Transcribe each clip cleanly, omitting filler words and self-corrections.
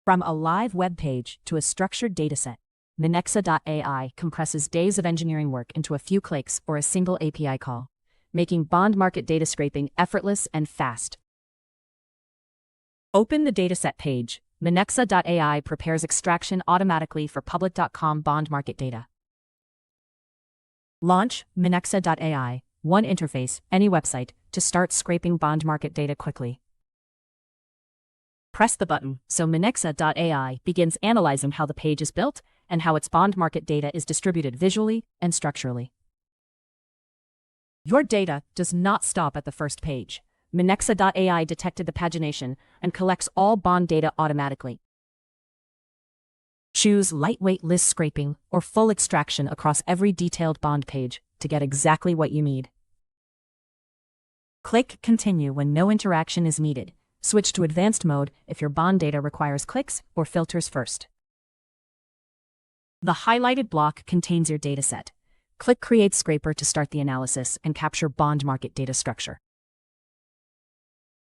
From a live web page to a structured dataset, Minexa.ai compresses days of engineering work into a few clicks or a single API call, making bond market data scraping effortless and fast. Open the dataset page. Minexa.ai prepares extraction automatically for public.com bond market data. Launch Minexa.ai, one interface, any website, to start scraping bond market data quickly. Press the button so Minexa.ai begins analyzing how the page is built and how its bond market data is distributed visually and structurally. Your data does not stop at the first page. Minexa.ai detected the pagination and collects all bond data automatically. Choose lightweight list scraping or full extraction across every detailed bond page to get exactly what you need. Click Continue when no interaction is needed. Switch to advanced mode if your bond data requires clicks or filters first. The highlighted block contains your dataset. Click Create Scraper to start the analysis and capture bond market data structure.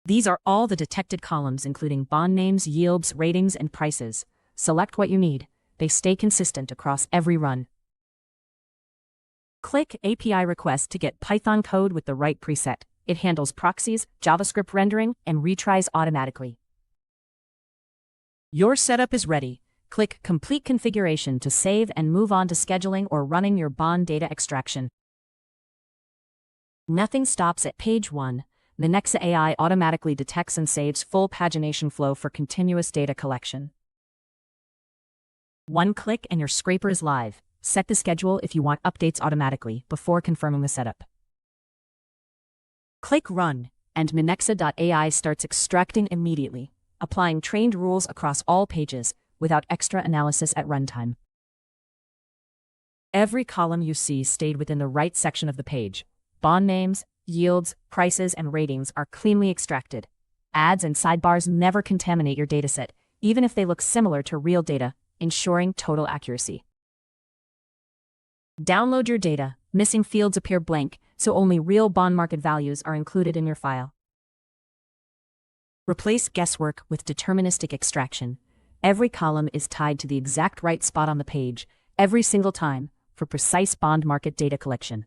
These are all the detected columns, including bond names, yields, ratings, and prices. Select what you need. They stay consistent across every run. Click API Request to get Python code with the right preset. It handles proxies, JavaScript rendering, and retries automatically. Your setup is ready. Click Complete Configuration to save and move on to scheduling or running your bond data extraction. Nothing stops at page 1. Minexa.ai automatically detects and saves full pagination flow for continuous data collection. One click and your scraper is live. Set the schedule if you want updates automatically before confirming the setup. Click Run, and Minexa.ai starts extracting immediately, applying trained rules across all pages without extra analysis at runtime. Every column you see stayed within the right section of the page. Bond names, yields, prices, and ratings are cleanly extracted. Ads and sidebars never contaminate your dataset, even if they look similar to real data, ensuring total accuracy. Download your data. Missing fields appear blank, so only real bond market values are included in your file. Replace guesswork with deterministic extraction. Every column is tied to the exact right spot on the page, every single time, for precise bond market data collection.